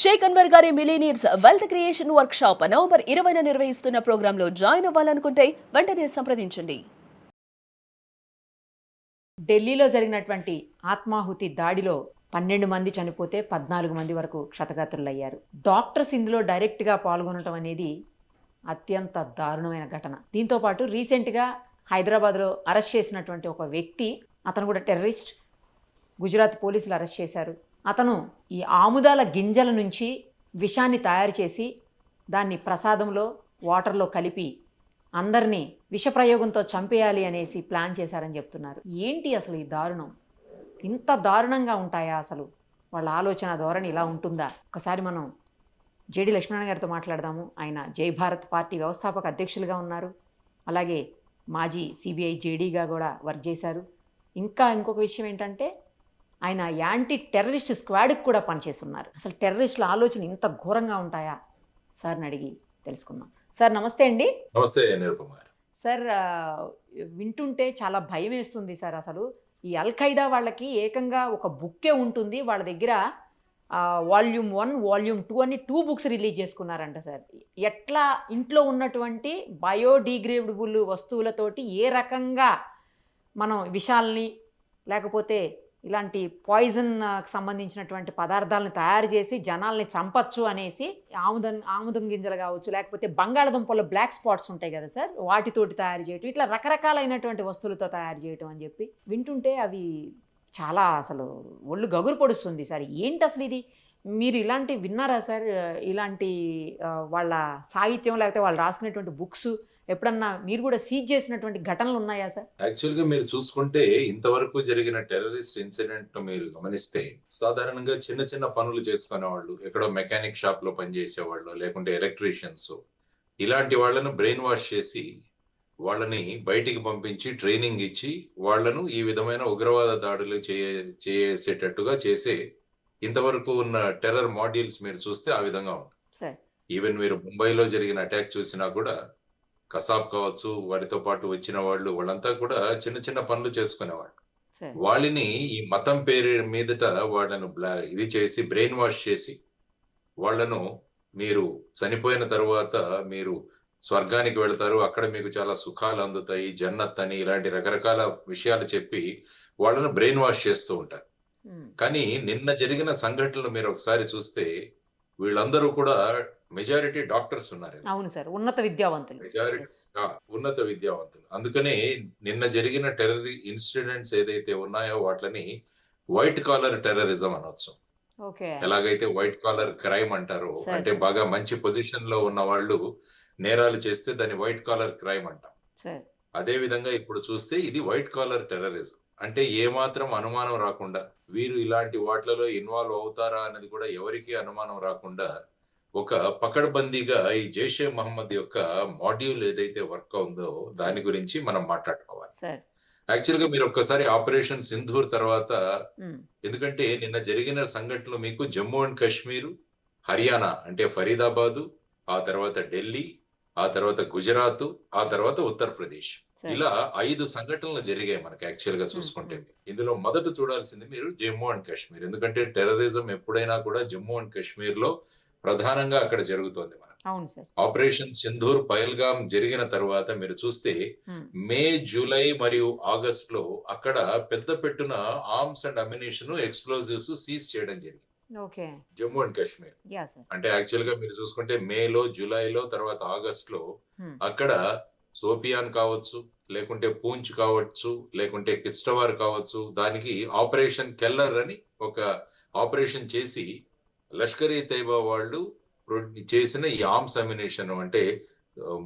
షేక్ అన్వర్ గారి millionaires wealth creation workshop November 20న నిర్వహిస్తున్న ప్రోగ్రాంలో జాయిన్ అవ్వాలనుకుంటే వెంటనే సంప్రదించండి. ఢిల్లీలో జరిగినటువంటి ఆత్మాహుతి దాడిలో 12 మంది చనిపోతే 14 మంది వరకు క్షతగాత్రులయ్యారు. డాక్టర్స్ ఇందులో డైరెక్ట్గా పాల్గొనడం అనేది అత్యంత దారుణమైన ఘటన. దీంతో పాటు రీసెంట్గా హైదరాబాద్లో అరెస్ట్ చేసినటువంటి ఒక వ్యక్తి, అతను కూడా టెర్రరిస్ట్, గుజరాత్ పోలీసులు అరెస్ట్ చేశారు. అతను ఈ ఆముదాల గింజల నుంచి విషాన్ని తయారు చేసి దాన్ని ప్రసాదంలో వాటర్లో కలిపి అందరినీ విషప్రయోగంతో చంపేయాలి అనేసి ప్లాన్ చేశారని చెప్తున్నారు. ఏంటి అసలు ఈ దారుణం? ఇంత దారుణంగా ఉంటాయా అసలు? వాళ్ళ ఆలోచన ధోరణి ఇలా ఉంటుందా? ఒకసారి మనం జేడి లక్ష్మీనారాయణ గారితో మాట్లాడదాము. ఆయన జై భారత్ పార్టీ వ్యవస్థాపక అధ్యక్షులుగా ఉన్నారు. అలాగే మాజీ సిబిఐ జేడీగా కూడా వర్క్ చేశారు. ఇంకొక విషయం ఏంటంటే ఆయన యాంటీ టెర్రరిస్ట్ స్క్వాడ్కి కూడా పనిచేస్తున్నారు. అసలు టెర్రరిస్టుల ఆలోచన ఇంత ఘోరంగా ఉంటాయా? సార్ని అడిగి తెలుసుకుందాం. సార్ నమస్తే అండి. నమస్తే నిరుపమార్. సార్ వింటుంటే చాలా భయం వేస్తుంది సార్. అసలు ఈ అల్ఖైదా వాళ్ళకి ఏకంగా ఒక బుక్కే ఉంటుంది. వాళ్ళ దగ్గర వాల్యూమ్ 1, వాల్యూమ్ 2 అని 2 బుక్స్ రిలీజ్ చేసుకున్నారంట సార్. ఎట్లా ఇంట్లో ఉన్నటువంటి బయోడిగ్రేడబుల్ వస్తువులతోటి ఏ రకంగా మనం విషాల్ని లేకపోతే ఇలాంటి పాయిజన్ సంబంధించినటువంటి పదార్థాలను తయారు చేసి జనాల్ని చంపచ్చు అనేసి ఆముదం గింజలు కావచ్చు, లేకపోతే బంగాళదుంపలో బ్లాక్ స్పాట్స్ ఉంటాయి కదా సార్, వాటితోటి తయారు చేయటం, ఇట్లా రకరకాలైనటువంటి వస్తువులతో తయారు చేయటం అని చెప్పి వింటుంటే అవి చాలా అసలు ఒళ్ళు గగురు పొడుస్తుంది సార్. ఏంటి అసలు ఇది? మీరు ఇలాంటి విన్నారా సార్? ఇలాంటి వాళ్ళ సాహిత్యం లేకపోతే వాళ్ళు రాసుకునేటువంటి బుక్స్ ఎప్పుడన్నా మీరు కూడా సీజ్ చేసినటువంటి ఘటనలు ఉన్నాయా సార్? యాక్చువల్ గా మీరు చూసుకుంటే ఇంతవరకు జరిగిన టెర్రరిస్ట్ ఇన్సిడెంట్ మీరు గమనిస్తే సాధారణంగా చిన్న చిన్న పనులు చేసుకునే వాళ్ళు, ఎక్కడో మెకానిక్ షాప్ లో పనిచేసేవాళ్ళు, లేకుంటే ఎలక్ట్రీషియన్స్, ఇలాంటి వాళ్ళను బ్రెయిన్ వాష్ చేసి వాళ్ళని బయటికి పంపించి ట్రైనింగ్ ఇచ్చి వాళ్ళను ఈ విధమైన ఉగ్రవాద దాడులు చేసేటట్టుగా చేసే ఇంతవరకు ఉన్న టెర్రర్ మాడ్యూల్స్ మీరు చూస్తే ఆ విధంగా ఉంటుంది. ఈవెన్ మీరు ముంబైలో జరిగిన అటాక్ చూసినా కూడా కసాబ్ కావచ్చు, వారితో పాటు వచ్చిన వాళ్ళు, వాళ్ళంతా కూడా చిన్న చిన్న పనులు చేసుకునేవాళ్ళు. వాళ్ళని ఈ మతం పేరు మీదట వాళ్ళను ఇది చేసి బ్రెయిన్ వాష్ చేసి వాళ్ళను మీరు చనిపోయిన తర్వాత మీరు స్వర్గానికి వెళతారు, అక్కడ మీకు చాలా సుఖాలు అందుతాయి, జన్నత్ అని ఇలాంటి రకరకాల విషయాలు చెప్పి వాళ్ళను బ్రెయిన్ వాష్ చేస్తూ ఉంటారు. కానీ నిన్న జరిగిన సంఘటనలు మీరు ఒకసారి చూస్తే వీళ్ళందరూ కూడా మెజారిటీ డాక్టర్స్ ఉన్నారు. అవును సార్, ఉన్నత విద్యావంతులు, మెజారిటీ ఉన్నత విద్యావంతులు. అందుకనే నిన్న జరిగిన టెర్రర్ ఇన్సిడెంట్స్ ఏదైతే ఉన్నాయో వాటిని వైట్ కాలర్ టెర్రరిజం అనొచ్చు. ఎలాగైతే వైట్ కాలర్ క్రైమ్ అంటారో, అంటే బాగా మంచి పొజిషన్ లో ఉన్న వాళ్ళు నేరాలు చేస్తే దాన్ని వైట్ కాలర్ క్రైమ్ అంటాం. అదే విధంగా ఇప్పుడు చూస్తే ఇది వైట్ కాలర్ టెర్రరిజం. అంటే ఏమాత్రం అనుమానం రాకుండా వీరు ఇలాంటి వాటిలలో ఇన్వాల్వ్ అవుతారా అన్నది కూడా ఎవరికి అనుమానం రాకుండా ఒక పకడ్బందీగా ఈ జైషే మహమ్మద్ యొక్క మాడ్యూల్ ఏదైతే వర్క్ ఉందో దాని గురించి మనం మాట్లాడుకోవాలి. యాక్చువల్ గా మీరు ఒక్కసారి ఆపరేషన్ సింధూర్ తర్వాత, ఎందుకంటే నిన్న జరిగిన సంఘటనలు మీకు జమ్మూ అండ్ కాశ్మీర్, హర్యానా అంటే ఫరీదాబాద్, ఆ తర్వాత ఢిల్లీ, ఆ తర్వాత గుజరాత్, ఆ తర్వాత ఉత్తరప్రదేశ్, ఇలా 5 సంఘటనలు జరిగాయి మనకి. యాక్చువల్ గా చూసుకుంటే ఇందులో మొదట చూడాల్సింది మీరు జమ్మూ అండ్ కాశ్మీర్. ఎందుకంటే టెర్రరిజం ఎప్పుడైనా కూడా జమ్మూ అండ్ కాశ్మీర్ లో ప్రధానంగా అక్కడ జరుగుతోంది. మనకు ఆపరేషన్ సింధూర్ పహల్గామ్ జరిగిన తర్వాత మీరు చూస్తే మే, జూలై మరియు ఆగస్ట్ లో అక్కడ పెద్ద పెట్టున arms and ammunition, explosives seize చేయడం జరిగింది జమ్మూ అండ్ కాశ్మీర్. అంటే యాక్చువల్ గా మీరు చూసుకుంటే మేలో, జూలైలో, తర్వాత ఆగస్ట్ లో అక్కడ సోపియాన్ కావచ్చు, లేకుంటే పూంచ్ కావచ్చు, లేకుంటే కిస్టవార్ కావచ్చు, దానికి ఆపరేషన్ కెల్లర్ అని ఒక ఆపరేషన్ చేసి లష్కర్-ఈ తైబా వాళ్ళు చేసిన ఈ ఆర్మ్స్ అమ్యునిషన్ అంటే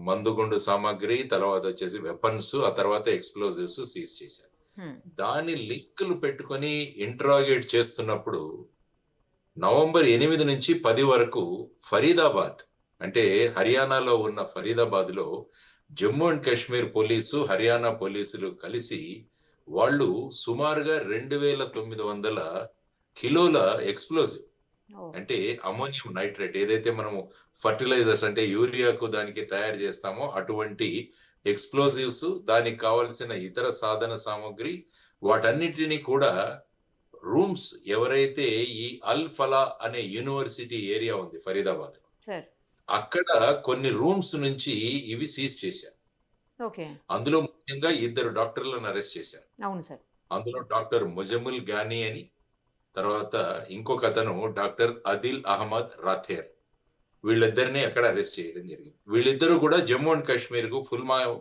మందుగుండు సామాగ్రి, తర్వాత వచ్చేసి వెపన్స్, ఆ తర్వాత ఎక్స్ప్లోజివ్స్ సీజ్ చేశారు. దాని లింకులు పెట్టుకొని ఇంట్రాగేట్ చేస్తున్నప్పుడు నవంబర్ 8 నుంచి 10 వరకు ఫరీదాబాద్ అంటే హర్యానాలో ఉన్న ఫరీదాబాద్ లో జమ్మూ అండ్ కాశ్మీర్ పోలీసు, హర్యానా పోలీసులు కలిసి వాళ్ళు సుమారుగా 2900 కిలోల ఎక్స్ప్లోజివ్ అంటే అమోనియం నైట్రేట్, ఏదైతే మనము ఫర్టిలైజర్స్ అంటే యూరియాకు దానికి తయారు చేస్తామో అటువంటి ఎక్స్ప్లోజివ్స్, దానికి కావలసిన ఇతర సాధన సామగ్రి, వాటన్నిటిని కూడా రూమ్స్ ఎవరైతే ఈ అల్ ఫలా అనే యూనివర్సిటీ ఏరియా ఉంది ఫరీదాబాద్, సార్. అక్కడ కొన్ని రూమ్స్ నుంచి ఇవి సీజ్ చేశారు. ఓకే. అందులో ముఖ్యంగా 2 డాక్టర్లను అరెస్ట్ చేశారు. అవును సార్. అందులో డాక్టర్ ముజముల్ గానీ అని, తర్వాత ఇంకొక అతను డాక్టర్ అదిల్ అహ్మద్ రాథేర్. వీళ్ళిద్దరిని అక్కడ అరెస్ట్ చేయడం జరిగింది. వీళ్ళిద్దరూ కూడా జమ్మూ అండ్ కాశ్మీర్ కు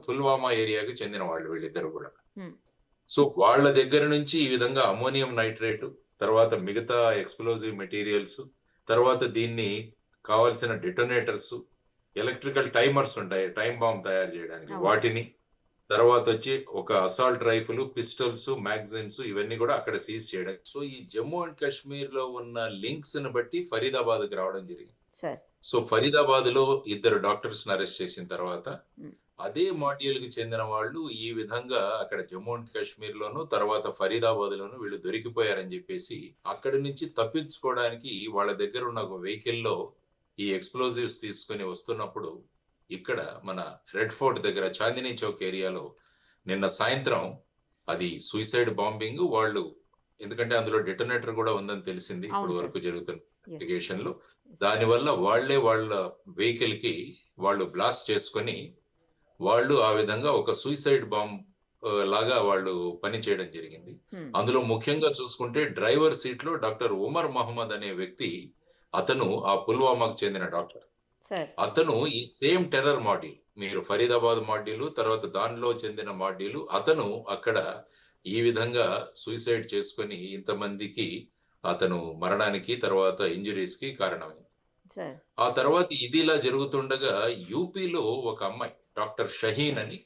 పుల్వామా ఏరియాకు చెందిన వాళ్ళు వీళ్ళిద్దరు కూడా. హ్మ్. సో వాళ్ళ దగ్గర నుంచి ఈ విధంగా అమోనియం నైట్రేట్, తర్వాత మిగతా ఎక్స్ప్లోజివ్ మెటీరియల్స్, తర్వాత దీన్ని కావాల్సిన డిటోనేటర్స్, ఎలక్ట్రికల్ టైమర్స్ ఉంటాయి టైం బాంబ్ తయారు చేయడానికి, అవును. వాటిని, తర్వాత వచ్చి ఒక అసాల్ట్ రైఫిల్, పిస్టల్స్, మ్యాగజైన్స్ ఇవన్నీ కూడా అక్కడ సీజ్ చేయడం. సో ఈ జమ్మూ అండ్ కాశ్మీర్ లో ఉన్న లింక్స్ ని బట్టి ఫరీదాబాద్ కి రావడం జరిగింది. సార్. సో ఫరీదాబాద్ లో 2 డాక్టర్స్ అరెస్ట్ చేసిన తర్వాత మ్. అదే మాడ్యూల్ కి చెందిన వాళ్ళు ఈ విధంగా అక్కడ జమ్మూ అండ్ కాశ్మీర్ లోను, తర్వాత ఫరీదాబాద్ లోను వీళ్ళు దొరికిపోయారని చెప్పేసి అక్కడి నుంచి తప్పించుకోవడానికి వాళ్ళ దగ్గర ఉన్న ఒక వెహికల్ లో ఈ ఎక్స్ప్లోజివ్స్ తీసుకొని వస్తున్నప్పుడు ఇక్కడ మన రెడ్ ఫోర్ట్ దగ్గర చాందినీ చౌక్ ఏరియాలో నిన్న సాయంత్రం అది సూసైడ్ బాంబింగ్ వాళ్ళు, ఎందుకంటే అందులో డిటోనేటర్ కూడా ఉందని తెలిసింది అవును ఇప్పుడు సార్. వరకు జరుగుతున్న Yes. ఇన్వెస్టిగేషన్ లో. Yes. దానివల్ల వాళ్ళ వెహికల్ కి వాళ్ళు బ్లాస్ట్ చేసుకొని వాళ్ళు ఆ విధంగా ఒక సూసైడ్ బాంబ్ లాగా వాళ్ళు పని చేయడం జరిగింది. హ్మ్. అందులో ముఖ్యంగా చూసుకుంటే డ్రైవర్ సీట్ లో డాక్టర్ ఉమర్ మహమ్మద్ అనే వ్యక్తి, అతను ఆ పుల్వామాకు చెందిన డాక్టర్. సార్. అతను ఈ సేమ్ టెర్రర్ మాడ్యూల్, మీరు ఫరీదాబాద్ మాడ్యూల్ తర్వాత దానిలో చెందిన మాడ్యూల్, అతను అక్కడ ఈ విధంగా సూసైడ్ చేసుకొని ఇంతమందికి అతను మరణానికి తర్వాత ఇంజురీస్ కి కారణమైంది. సార్. ఆ తర్వాత ఇది ఇలా జరుగుతుండగా యూపీలో ఒక అమ్మాయి డాక్టర్ షహీన్ అని,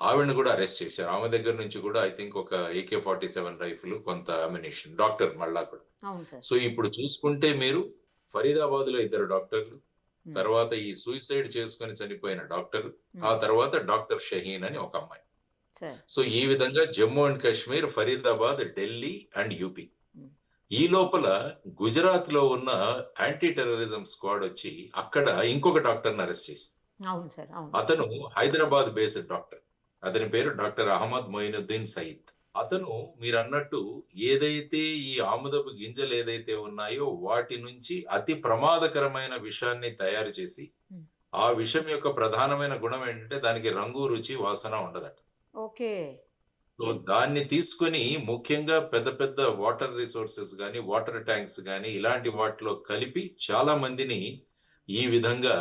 ఆవిడని కూడా అరెస్ట్ చేశారు. ఆమె దగ్గర నుంచి కూడా ఐ థింక్ ఒక AK-47 రైఫిల్, కొంత అమ్యునిషన్, డాక్టర్ మళ్ళా కూడా. అవును సార్. సో ఇప్పుడు చూసుకుంటే మీరు ఫరీదాబాద్ లో 2 డాక్టర్లు, Hmm. తర్వాత ఈ సూసైడ్ చేసుకొని చనిపోయిన డాక్టర్, Hmm. ఆ తర్వాత డాక్టర్ షహీన్ అని ఒక అమ్మాయి. సార్. సో ఈ విధంగా Jammu and Kashmir, Faridabad, Delhi and UP. Hmm. ఈ లోపల గుజరాత్ లో ఉన్న యాంటీ టెర్రరిజం స్క్వాడ్ వచ్చి అక్కడ ఇంకొక డాక్టర్ ని అరెస్ట్ చేసింది. అవును సార్. అవును. అతను హైదరాబాద్ బేస్డ్ డాక్టర్. అతని పేరు డాక్టర్ అహ్మద్ మొయినుద్దీన్ సయీద్. అతను మీరు అన్నట్టు ఏదైతే ఈ ఆముదపు గింజలు ఏదైతే ఉన్నాయో వాటి నుంచి అతి ప్రమాదకరమైన విషాన్ని తయారు చేసి, Hmm. ఆ విషం యొక్క ప్రధానమైన గుణం ఏంటంటే దానికి రంగు, రుచి, వాసన ఉండదట. ఓకే. సో దాన్ని తీసుకొని ముఖ్యంగా పెద్ద పెద్ద వాటర్ రిసోర్సెస్ గానీ, వాటర్ ట్యాంక్స్ గానీ ఇలాంటి వాటిలో కలిపి చాలా మందిని ఈ విధంగా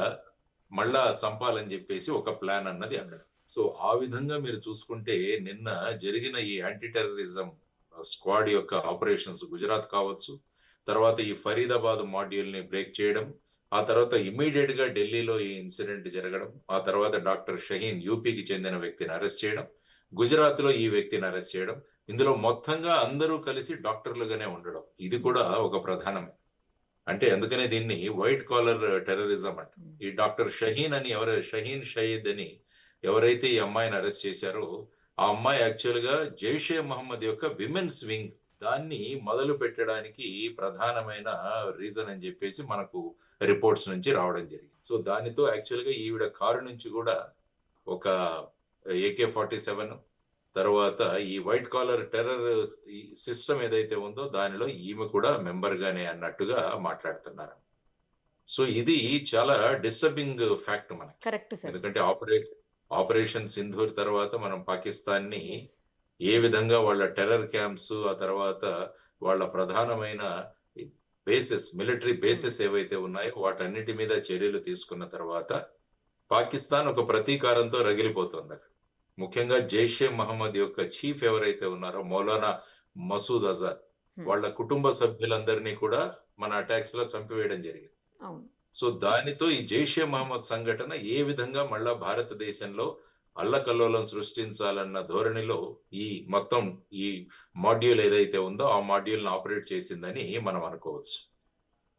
మళ్ళా చంపాలని చెప్పేసి ఒక ప్లాన్ అన్నది అక్కడ. సో ఆ విధంగా మీరు చూసుకుంటే నిన్న జరిగిన ఈ యాంటీ టెర్రరిజం స్క్వాడ్ యొక్క ఆపరేషన్స్ గుజరాత్ కావచ్చు, తర్వాత ఈ ఫరీదాబాద్ మాడ్యూల్ ని బ్రేక్ చేయడం, ఆ తర్వాత ఇమ్మీడియట్ గా ఢిల్లీలో ఈ ఇన్సిడెంట్ జరగడం, ఆ తర్వాత డాక్టర్ షహీన్ యూపీకి చెందిన వ్యక్తిని అరెస్ట్ చేయడం, గుజరాత్ లో ఈ వ్యక్తిని అరెస్ట్ చేయడం, ఇందులో మొత్తంగా అందరూ కలిసి డాక్టర్లుగానే ఉండడం, ఇది కూడా ఒక ప్రధానమే. అంటే అందుకనే దీన్ని వైట్ కాలర్ టెర్రరిజం అంట. ఈ డాక్టర్ షహీన్ అని షహీన్ షయీద్ అని ఎవరైతే ఈ అమ్మాయిని అరెస్ట్ చేశారో ఆ అమ్మాయి యాక్చువల్ గా జైషే మహమ్మద్ యొక్క విమెన్స్ వింగ్ దాన్ని మొదలు పెట్టడానికి ప్రధానమైన రీజన్ అని చెప్పేసి మనకు రిపోర్ట్స్ నుంచి రావడం జరిగింది. సో దానితో యాక్చువల్ గా ఈవిడ కారు నుంచి కూడా ఒక AK-47, తర్వాత ఈ వైట్ కాలర్ టెర్రర్ సిస్టమ్ ఏదైతే ఉందో దానిలో ఈమె కూడా మెంబర్ గానే అన్నట్టుగా మాట్లాడుతున్నారు. సో ఇది చాలా డిస్టర్బింగ్ ఫ్యాక్ట్ మనకి. Correct sir. ఎందుకంటే ఆపరేషన్ సింధూర్ తర్వాత మనం పాకిస్తాన్ ని Yes. ఏ విధంగా వాళ్ళ టెర్రర్ క్యాంప్స్, ఆ తర్వాత వాళ్ళ ప్రధానమైన బేసెస్, మిలిటరీ బేసెస్ ఏవైతే ఉన్నాయో వాటన్నిటి మీద చర్యలు తీసుకున్న తర్వాత పాకిస్తాన్ ఒక ప్రతీకారంతో రగిలిపోతుంది అక్కడ. ముఖ్యంగా జైషే మహమ్మద్ యొక్క చీఫ్ ఎవరైతే ఉన్నారో మౌలానా మసూద్ అజర్, Hmm. వాళ్ళ కుటుంబ సభ్యులందరినీ కూడా మన అటాక్స్ లో చంపివేయడం జరిగింది. అవును. సో దానితో ఈ జైషే మహమ్మద్ సంఘటన ఏ విధంగా మళ్ళా భారతదేశంలో అల్లకల్లోలం సృష్టించాలన్న ధోరణిలో ఈ మొత్తం ఈ మాడ్యూల్ ఏదైతే ఉందో ఆ మాడ్యూల్ ని ఆపరేట్ చేసిందని మనం అనుకోవచ్చు.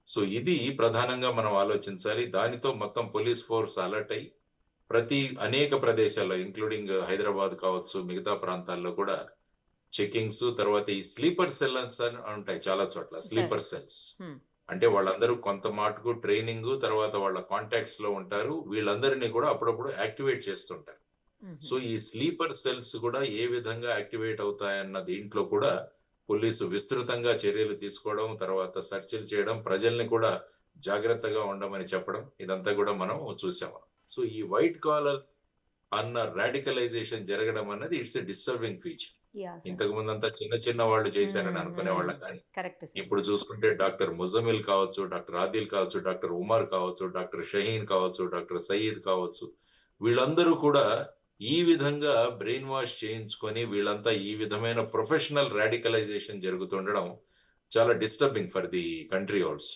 సో ఇది ప్రధానంగా మనం ఆలోచించాలి. దానితో మొత్తం పోలీస్ ఫోర్స్ అలర్ట్ అయ్యి అనేక ప్రదేశాల్లో ఇంక్లూడింగ్ హైదరాబాద్ కావచ్చు, మిగతా ప్రాంతాల్లో కూడా చెకింగ్స్, తర్వాత ఈ స్లీపర్ సెల్స్ అని ఉంటాయి చాలా చోట్ల. Sleeper cells Hmm. అంటే వాళ్ళందరూ కొంత మాటకు ట్రైనింగ్, తర్వాత వాళ్ళ కాంటాక్ట్స్ లో ఉంటారు. వీళ్ళందరినీ కూడా అప్పుడప్పుడు యాక్టివేట్ చేస్తుంటారు. Mhm. సో ఈ స్లీపర్ సెల్స్ కూడా ఏ విధంగా యాక్టివేట్ అవుతాయన్న దీంట్లో కూడా పోలీసు విస్తృతంగా చర్యలు తీసుకోవడం, తర్వాత సెర్చ్లు చేయడం, ప్రజల్ని కూడా జాగ్రత్తగా ఉండమని చెప్పడం, ఇదంతా కూడా మనం చూసాము. సో ఈ వైట్ కాలర్ అన్న రాడికలైజేషన్ జరగడం అన్నది ఇట్స్ ఎ డిస్టర్బింగ్ ఫీచర్. ఇంతకు ముందంతా చిన్న చిన్న వాళ్ళు చేశారని అనుకునే వాళ్ళం, కానీ ఇప్పుడు చూసుకుంటే డాక్టర్ ముజమిల్ కావచ్చు, డాక్టర్ ఆదిల్ కావచ్చు, డాక్టర్ ఉమర్ కావచ్చు, డాక్టర్ షహీన్ కావచ్చు, డాక్టర్ సయీద్ కావచ్చు, వీళ్ళందరూ కూడా ఈ విధంగా బ్రెయిన్ వాష్ చేయించుకొని వీళ్ళంతా ఈ విధమైన ప్రొఫెషనల్ రాడికలైజేషన్ జరుగుతుండడం చాలా disturbing for the country also.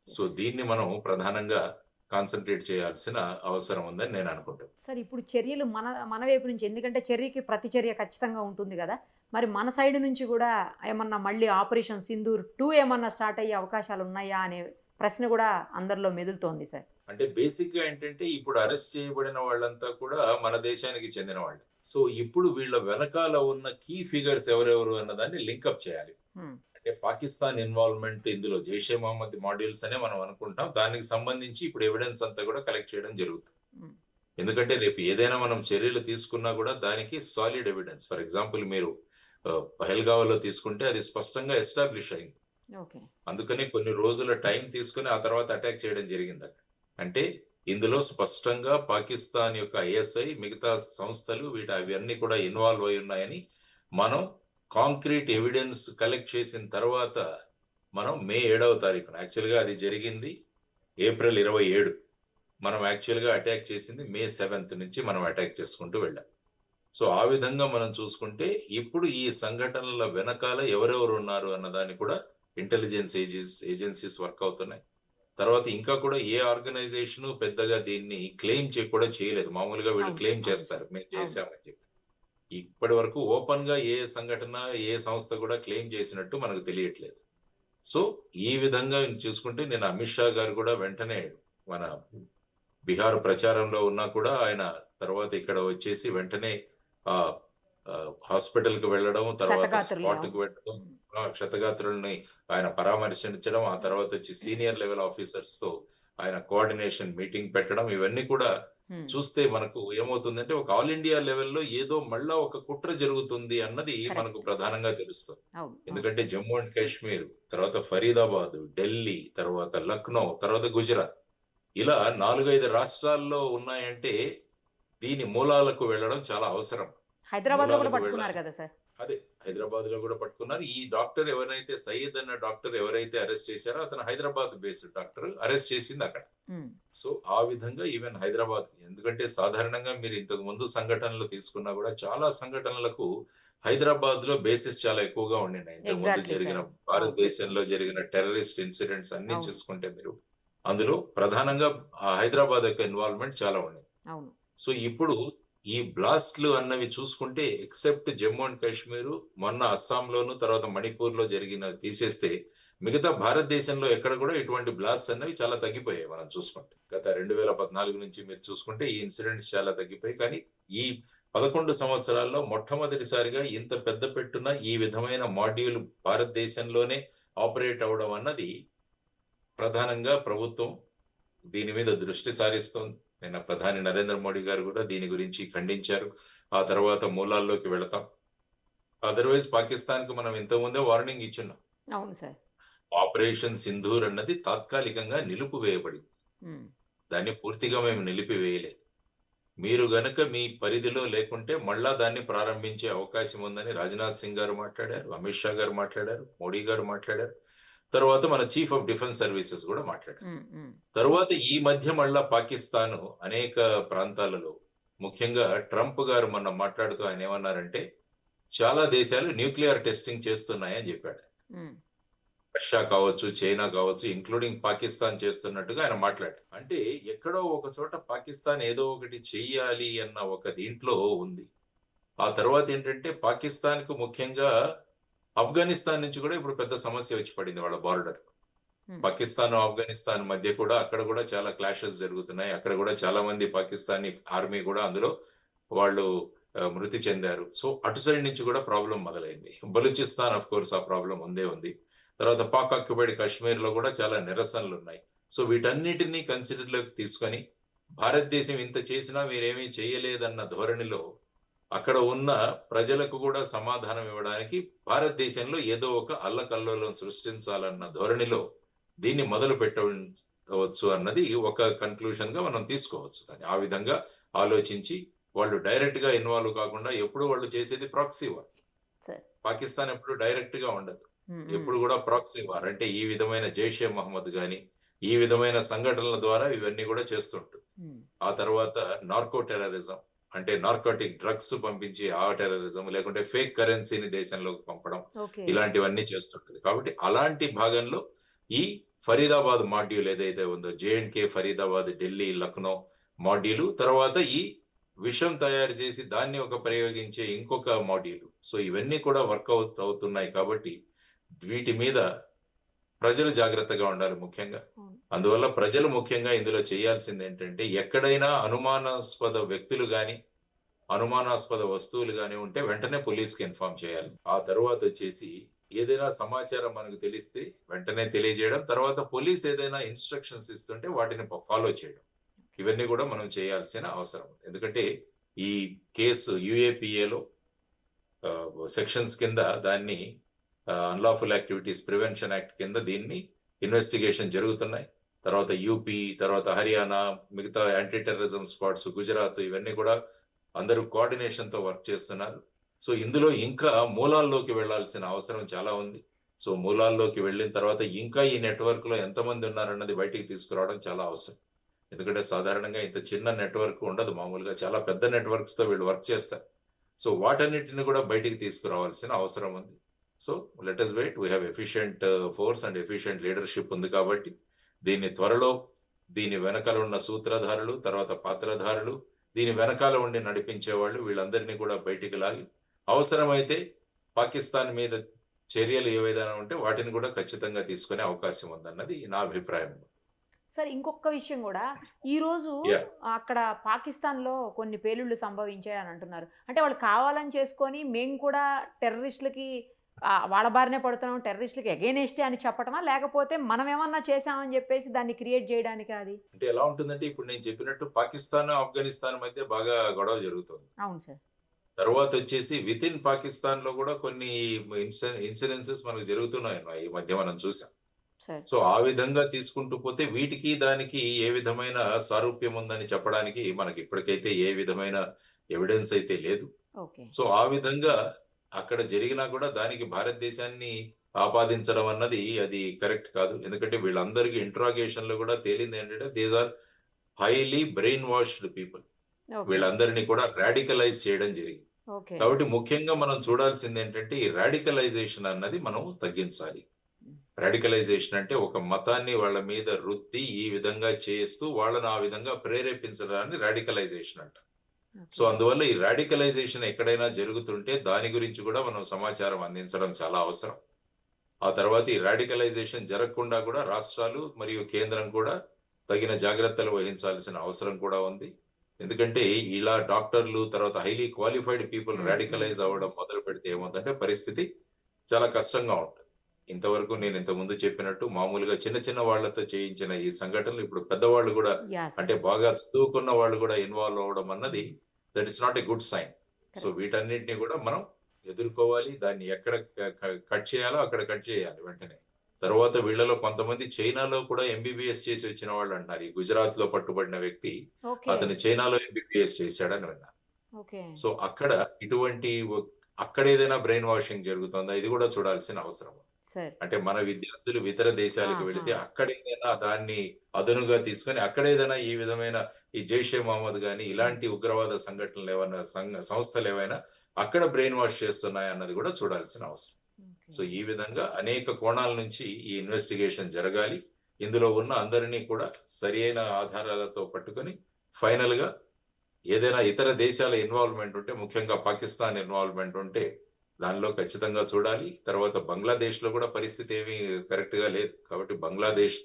So దీన్ని మనం ప్రధానంగా కాన్సన్ట్రేట్ చేయాల్సిన అవసరం ఉందని నేను అనుకుంటాను. సార్, ఇప్పుడు చర్యలు మన వైపు నుంచి, ఎందుకంటే చర్యకి ప్రతి చర్య ఖచ్చితంగా ఉంటుంది కదా, మరి మన సైడ్ నుంచి కూడా ఏమన్నా మళ్ళీ ఆపరేషన్ సింధూర్ 2 ఏమన్నా స్టార్ట్ అయ్యే అవకాశాలు ఉన్నాయా అనే ప్రశ్న కూడా అందరిలో మెదులుతోంది సార్. అంటే బేసిక్ గా ఏంటంటే ఇప్పుడు అరెస్ట్ చేయబడిన వాళ్ళంతా కూడా మన దేశానికి చెందిన వాళ్ళు. సో ఇప్పుడు వీళ్ళ వెనకాల ఉన్న కీ ఫిగర్స్ ఎవరెవరు అన్నదాన్ని లింకప్ చేయాలి. అంటే పాకిస్తాన్ ఇన్వాల్వ్మెంట్ ఇందులో జైషే మహమ్మద్ మాడ్యూల్స్ అనే మనం అనుకుంటాం. దానికి సంబంధించి ఇప్పుడు ఎవిడెన్స్ అంతా కూడా కలెక్ట్ చేయడం జరుగుతుంది. ఎందుకంటే రేపు ఏదైనా మనం చర్యలు తీసుకున్నా కూడా దానికి సాలిడ్ ఎవిడెన్స్. ఫర్ ఎగ్జాంపుల్ మీరు పహల్గావ్లో తీసుకుంటే అది స్పష్టంగా ఎస్టాబ్లిష్ అయింది. అందుకని కొన్ని రోజుల టైం తీసుకుని ఆ తర్వాత అటాక్ చేయడం జరిగింది అక్కడ. అంటే ఇందులో స్పష్టంగా పాకిస్తాన్ యొక్క ఐఎస్ఐ, మిగతా సంస్థలు అవన్నీ కూడా ఇన్వాల్వ్ అయి ఉన్నాయని మనం కాంక్రీట్ ఎవిడెన్స్ కలెక్ట్ చేసిన తర్వాత మనం మే 7వ తారీఖున, యాక్చువల్గా అది జరిగింది ఏప్రిల్ 27, మనం యాక్చువల్గా అటాక్ చేసింది మే 7 నుంచి మనం అటాక్ చేసుకుంటూ వెళ్ళాం. సో ఆ విధంగా మనం చూసుకుంటే ఇప్పుడు ఈ సంఘటనల వెనకాల ఎవరెవరు ఉన్నారు అన్నదాన్ని కూడా ఇంటెలిజెన్స్ ఏజెన్సీస్ వర్క్ అవుతున్నాయి. తర్వాత ఇంకా కూడా ఏ ఆర్గనైజేషన్ పెద్దగా దీన్ని క్లెయిమ్ కూడా చేయలేదు. మామూలుగా వీళ్ళు క్లెయిమ్ చేస్తారు మేము చేసామని చెప్పి. ఇప్పటి వరకు ఓపెన్ గా ఏ సంఘటన, ఏ సంస్థ కూడా క్లెయిమ్ చేసినట్టు మనకు తెలియట్లేదు. సో ఈ విధంగా చూసుకుంటే నేను అమిత్ షా గారు కూడా వెంటనే మన బీహార్ ప్రచారంలో ఉన్నా కూడా ఆయన తర్వాత ఇక్కడ వచ్చేసి వెంటనే ఆ హాస్పిటల్ కి వెళ్ళడం, తర్వాత స్పాట్ కి వెళ్ళడం, క్షతగాత్రుల్ని ఆయన పరామర్శించడం, ఆ తర్వాత వచ్చి సీనియర్ లెవెల్ ఆఫీసర్స్ తో ఆయన కోఆర్డినేషన్ మీటింగ్ పెట్టడం, ఇవన్నీ కూడా చూస్తే మనకు ఏమవుతుందంటే ఒక ఆల్ ఇండియా లెవెల్లో ఏదో మళ్ళా ఒక కుట్ర జరుగుతుంది అన్నది మనకు ప్రధానంగా తెలుస్తుంది. ఎందుకంటే జమ్మూ అండ్ కాశ్మీర్, తర్వాత ఫరీదాబాద్, ఢిల్లీ, తర్వాత లక్నో, తర్వాత గుజరాత్, ఇలా 4-5 రాష్ట్రాల్లో ఉన్నాయంటే దీని మూలాలకు వెళ్ళడం చాలా అవసరం. హైదరాబాద్ లో కూడా పట్టుకున్నారు కదా సార్. అదే హైదరాబాద్ లో కూడా పట్టుకున్నారు. ఈ డాక్టర్ ఎవరైతే సయ్యద్ అన్న డాక్టర్ ఎవరైతే అరెస్ట్ చేశారో అతను హైదరాబాద్ బేస్డ్ డాక్టర్, అరెస్ట్ చేసింది అక్కడ. సో ఆ విధంగా ఈవెన్ హైదరాబాద్, ఎందుకంటే సాధారణంగా మీరు ఇంతకు ముందు సంఘటనలు తీసుకున్నా కూడా చాలా సంఘటనలకు హైదరాబాద్ లో బేసిస్ చాలా ఎక్కువగా ఉండినాయి. ఇంతకు ముందు జరిగిన భారతదేశంలో జరిగిన టెర్రరిస్ట్ ఇన్సిడెంట్స్ అన్ని చూసుకుంటే మీరు అందులో ప్రధానంగా హైదరాబాద్ యొక్క ఇన్వాల్వ్మెంట్ చాలా ఉంది. సో ఇప్పుడు ఈ బ్లాస్ట్లు అన్నవి చూసుకుంటే ఎక్సెప్ట్ జమ్మూ అండ్ కాశ్మీర్, మొన్న అస్సాంలోను, తర్వాత మణిపూర్ లో జరిగిన తీసేస్తే మిగతా భారతదేశంలో ఎక్కడ కూడా ఇటువంటి బ్లాస్ట్ అన్నవి చాలా తగ్గిపోయాయి. మనం చూసుకుంటే గత 2014 నుంచి మీరు చూసుకుంటే ఈ ఇన్సిడెంట్స్ చాలా తగ్గిపోయాయి. కానీ ఈ 11 సంవత్సరాల్లో మొట్టమొదటిసారిగా ఇంత పెద్ద పెట్టున ఈ విధమైన మాడ్యూల్ భారతదేశంలోనే ఆపరేట్ అవడం అన్నది ప్రధానంగా ప్రభుత్వం దీని మీద దృష్టి సారిస్తోంది. నిన్న ప్రధాని నరేంద్ర మోడీ గారు కూడా దీని గురించి ఖండించారు. ఆ తర్వాత మూలాల్లోకి వెళతాం. అదర్వైజ్ పాకిస్తాన్ కు మనం ఇంతకుముందే వార్నింగ్ ఇచ్చున్నాం. అవును సార్. ఆపరేషన్ సింధూర్ అన్నది తాత్కాలికంగా నిలిపివేయబడింది. దాన్ని పూర్తిగా మేము నిలిపివేయలేదు. మీరు గనక మీ పరిధిలో లేకుంటే మళ్ళా దాన్ని ప్రారంభించే అవకాశం ఉందని రాజ్నాథ్ సింగ్ గారు మాట్లాడారు, అమిత్ షా గారు మాట్లాడారు, మోడీ గారు మాట్లాడారు, తర్వాత మన చీఫ్ ఆఫ్ డిఫెన్స్ సర్వీసెస్ కూడా మాట్లాడారు. తర్వాత ఈ మధ్య మళ్ళా పాకిస్తాన్ అనేక ప్రాంతాలలో, ముఖ్యంగా ట్రంప్ గారు మొన్న మాట్లాడుతూ ఆయన ఏమన్నారంటే చాలా దేశాలు న్యూక్లియర్ టెస్టింగ్ చేస్తున్నాయని చెప్పాడు. రష్యా కావచ్చు, చైనా కావచ్చు, ఇంక్లూడింగ్ పాకిస్తాన్ చేస్తున్నట్టుగా ఆయన మాట్లాడారు. అంటే ఎక్కడో ఒక చోట పాకిస్తాన్ ఏదో ఒకటి చెయ్యాలి అన్న ఒక దీంట్లో ఉంది. ఆ తర్వాత ఏంటంటే పాకిస్తాన్ కు ముఖ్యంగా ఆఫ్ఘనిస్తాన్ నుంచి కూడా ఇప్పుడు పెద్ద సమస్య వచ్చి పడింది. వాళ్ళ బార్డర్ పాకిస్తాన్ ఆఫ్ఘనిస్తాన్ మధ్య కూడా అక్కడ కూడా చాలా క్లాషెస్ జరుగుతున్నాయి. అక్కడ కూడా చాలా మంది పాకిస్తానీ ఆర్మీ కూడా అందులో వాళ్ళు మృతి చెందారు. సో అటు సైడ్ నుంచి కూడా ప్రాబ్లం మొదలైంది. బలూచిస్తాన్ ఆఫ్ కోర్స్ ఆ ప్రాబ్లం ఉంది. తర్వాత పాక్ ఆక్యుపైడ్ కాశ్మీర్ లో కూడా చాలా నిరసనలు ఉన్నాయి. సో వీటన్నిటినీ కన్సిడర్ లోకి తీసుకొని భారతదేశం ఇంత చేసినా మీరేమీ చేయలేదన్న ధోరణిలో అక్కడ ఉన్న ప్రజలకు కూడా సమాధానం ఇవ్వడానికి భారతదేశంలో ఏదో ఒక అల్లకల్లోలం సృష్టించాలన్న ధోరణిలో దీన్ని మొదలు పెట్టవచ్చు అన్నది ఒక కన్క్లూషన్ గా మనం తీసుకోవచ్చు. కానీ ఆ విధంగా ఆలోచించి వాళ్ళు డైరెక్ట్ గా ఇన్వాల్వ్ కాకుండా ఎప్పుడు వాళ్ళు చేసేది ప్రాక్సీ వార్. పాకిస్తాన్ ఎప్పుడు డైరెక్ట్ గా ఉండదు, ఎప్పుడు కూడా ప్రాక్సీ వార్. అంటే ఈ విధమైన జైషే మహమ్మద్ గాని ఈ విధమైన సంఘటనల ద్వారా ఇవన్నీ కూడా చేస్తుంటుంది. ఆ తర్వాత నార్కో టెర్రరిజం అంటే నార్కోటిక్ డ్రగ్స్ పంపించి ఆ టెర్రరిజం, లేకుంటే ఫేక్ కరెన్సీని దేశంలోకి పంపడం, ఇలాంటివన్నీ చేస్తుంటది. కాబట్టి అలాంటి భాగంలో ఈ ఫరీదాబాద్ మాడ్యూల్ ఏదైతే ఉందో, జేఎండ్కే, ఫరీదాబాద్, ఢిల్లీ, లక్నో మాడ్యూల్, తర్వాత ఈ విషం తయారు చేసి దాన్ని ఒక ప్రయోగించే ఇంకొక మాడ్యూల్. సో ఇవన్నీ కూడా వర్కౌట్ అవుతున్నాయి. కాబట్టి వీటి మీద ప్రజలు జాగ్రత్తగా ఉండాలి ముఖ్యంగా. అందువల్ల ప్రజలు ముఖ్యంగా ఇందులో చేయాల్సింది ఏంటంటే, ఎక్కడైనా అనుమానాస్పద వ్యక్తులు గాని అనుమానాస్పద వస్తువులు గాని ఉంటే వెంటనే పోలీస్కి ఇన్ఫార్మ్ చేయాలి. ఆ తర్వాత వచ్చేసి ఏదైనా సమాచారం మనకు తెలిస్తే వెంటనే తెలియజేయడం, తర్వాత పోలీస్ ఏదైనా ఇన్స్ట్రక్షన్స్ ఇస్తుంటే వాటిని ఫాలో చేయడం, ఇవన్నీ కూడా మనం చేయాల్సిన అవసరం ఉంది. ఎందుకంటే ఈ కేసు యుఏపిఏలో సెక్షన్స్ కింద దాన్ని అన్లాఫుల్ యాక్టివిటీస్ ప్రివెన్షన్ యాక్ట్ కింద దీన్ని ఇన్వెస్టిగేషన్ జరుగుతున్నాయి. తర్వాత యూపీ, తర్వాత హర్యానా, మిగతా యాంటీ టెర్రరిజం స్క్వాడ్స్, గుజరాత్, ఇవన్నీ కూడా అందరూ కోఆర్డినేషన్ తో వర్క్ చేస్తున్నారు. సో ఇందులో ఇంకా మూలాల్లోకి వెళ్లాల్సిన అవసరం చాలా ఉంది. సో మూలాల్లోకి వెళ్ళిన తర్వాత ఇంకా ఈ నెట్వర్క్ లో ఎంతమంది ఉన్నారన్నది బయటికి తీసుకురావడం చాలా అవసరం. ఎందుకంటే సాధారణంగా ఇంత చిన్న నెట్వర్క్ ఉండదు, మామూలుగా చాలా పెద్ద నెట్వర్క్స్ తో వీళ్ళు వర్క్ చేస్తారు. సో వాటన్నిటిని కూడా బయటికి తీసుకురావాల్సిన అవసరం ఉంది. So let us wait. We have efficient force and efficient leadership ఉంది. కాబట్టి దీన్ని త్వరలో దీని వెనకాల ఉన్న సూత్రధారులు, తర్వాత పాత్రధారులు, దీని వెనకాల ఉండి నడిపించే వాళ్ళు, వీళ్ళందరినీ కూడా బయటికి లాగి అవసరమైతే పాకిస్తాన్ మీద చర్యలు ఏవైనా ఉంటే వాటిని కూడా ఖచ్చితంగా తీసుకునే అవకాశం ఉందన్నది నా అభిప్రాయం. సార్ ఇంకొక విషయం కూడా, ఈ రోజు అక్కడ పాకిస్తాన్ లో కొన్ని పేలుళ్లు సంభవించాయి అని అంటున్నారు. అంటే వాళ్ళు కావాలని చేసుకొని మేము కూడా టెర్రరిస్టులకి వాళ్ళ బారినే పడుతున్నాం, టెర్రరిస్టులకి అగైనెస్టే అని చెప్పటమా, లేకపోతే మనం ఏమన్నా చేసామని చెప్పేసి దాన్ని క్రియేట్ చేయడానికి? అది అంటే ఎలా ఉంటుందంటే, ఇప్పుడు నేను చెప్పినట్టు పాకిస్తాన్ ఆఫ్ఘనిస్తాన్ మధ్య బాగా గొడవ జరుగుతుంది. అవును సార్. తర్వాత వచ్చేసి విత్ ఇన్ పాకిస్తాన్ లో కూడా కొన్ని ఇన్సిడెన్సెస్ మనకు జరుగుతున్నాయి ఈ మధ్య మనం చూసాం. సో ఆ విధంగా తీసుకుంటూ పోతే వీటికి దానికి ఏ విధమైన సారూప్యం ఉందని చెప్పడానికి మనకి ఇప్పటికైతే ఏ విధమైన ఎవిడెన్స్ అయితే లేదు. సో ఆ విధంగా అక్కడ జరిగినా కూడా దానికి భారతదేశాన్ని ఆపాదించడం అన్నది అది కరెక్ట్ కాదు. ఎందుకంటే వీళ్ళందరికీ ఇంట్రాగేషన్ లో కూడా తేలింది ఏంటంటే these are highly brain washed people. వీళ్ళందరినీ కూడా రాడికలైజ్ చేయడం జరిగింది. కాబట్టి ముఖ్యంగా మనం చూడాల్సింది ఏంటంటే, ఈ రాడికలైజేషన్ అన్నది మనం తగ్గించాలి. రాడికలైజేషన్ అంటే ఒక మతాన్ని వాళ్ళ మీద రుద్ది ఈ విధంగా చేస్తూ వాళ్ళని ఆ విధంగా ప్రేరేపించడాన్ని రాడికలైజేషన్ అంట. సో అందువల్ల ఈ రాడికలైజేషన్ ఎక్కడైనా జరుగుతుంటే దాని గురించి కూడా మనం సమాచారం అందించడం చాలా అవసరం. ఆ తర్వాత ఈ రాడికలైజేషన్ జరగకుండా కూడా రాష్ట్రాలు మరియు కేంద్రం కూడా తగిన జాగ్రత్తలు వహించాల్సిన అవసరం కూడా ఉంది. ఎందుకంటే ఇలా డాక్టర్లు, తర్వాత హైలీ క్వాలిఫైడ్ పీపుల్ రాడికలైజ్ అవ్వడం మొదలు పెడితే ఏమవుతుందంటే పరిస్థితి చాలా కష్టంగా ఉంటుంది. ఇంతవరకు నేను ఇంతకుముందు చెప్పినట్టు మామూలుగా చిన్న చిన్న వాళ్లతో చేయించిన ఈ సంఘటనలు ఇప్పుడు పెద్దవాళ్ళు కూడా, అంటే బాగా చదువుకున్న వాళ్ళు కూడా ఇన్వాల్వ్ అవ్వడం అన్నది that is not a good sign. So వీటన్నిటిని కూడా మనం ఎదుర్కోవాలి. దాన్ని ఎక్కడ కట్ చేయాలో అక్కడ కట్ చేయాలి వెంటనే. తర్వాత వీళ్ళలో కొంతమంది చైనాలో కూడా ఎంబీబీఎస్ చేసి వచ్చిన వాళ్ళు అంటారు. ఈ గుజరాత్ లో పట్టుబడిన వ్యక్తి అతను చైనాలో ఎంబీబీఎస్ చేశాడని విన్నా. సో అక్కడ ఇటువంటి అక్కడ ఏదైనా బ్రెయిన్ వాషింగ్ జరుగుతుందా, ఇది కూడా చూడాల్సిన అవసరం. అంటే మన విద్యార్థులు ఇతర దేశాలకు వెళితే అక్కడ ఏదైనా దాన్ని అదనుగా తీసుకొని అక్కడ ఏదైనా ఈ విధమైన ఈ జైషే మహమ్మద్ గాని ఇలాంటి ఉగ్రవాద సంఘటనలు ఏమైనా సంస్థలు ఏవైనా అక్కడ బ్రెయిన్ వాష్ చేస్తున్నాయి అన్నది కూడా చూడాల్సిన అవసరం. సో ఈ విధంగా అనేక కోణాల నుంచి ఈ ఇన్వెస్టిగేషన్ జరగాలి. ఇందులో ఉన్న అందరినీ కూడా సరి అయిన ఆధారాలతో పట్టుకొని ఫైనల్ గా ఏదైనా ఇతర దేశాల ఇన్వాల్వ్మెంట్ ఉంటే, ముఖ్యంగా పాకిస్తాన్ ఇన్వాల్వ్మెంట్ ఉంటే దానిలో ఖచ్చితంగా చూడాలి. తర్వాత బంగ్లాదేశ్ లో కూడా పరిస్థితి ఏమీ కరెక్ట్ గా లేదు. కాబట్టి బంగ్లాదేశ్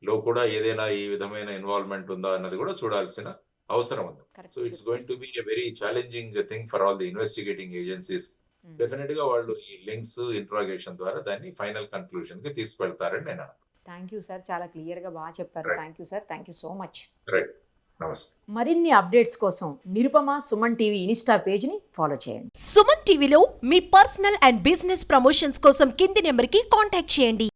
లో కూడా ఏదైనా ఈ విధమైన ఇన్వాల్వ్మెంట్ ఉందా అన్నది కూడా చూడాల్సిన అవసరం ఉంది. So it's going to be a very challenging thing for all the investigating agencies. Definite గా వాళ్ళు ఈ లింక్స్, ఇంట్రాగేషన్ ద్వారా దాన్ని ఫైనల్ కన్క్లూజన్ కి తీసుకెళ్తారని నేను అనుకుంటున్నాను. థ్యాంక్ యూ సార్, చాలా క్లియర్ గా బాగా చెప్పారు. Thank you sir, thank you so much. Right. నమస్తే. మరిన్ని అప్డేట్స్ కోసం నిరుపమ సుమన్ టీవీ ఇన్స్టా పేజ్ని ఫాలో చేయండి. సుమన్ టీవీలో మీ పర్సనల్ అండ్ బిజినెస్ ప్రమోషన్స్ కోసం కింది నెంబర్కి కాంటాక్ట్ చేయండి.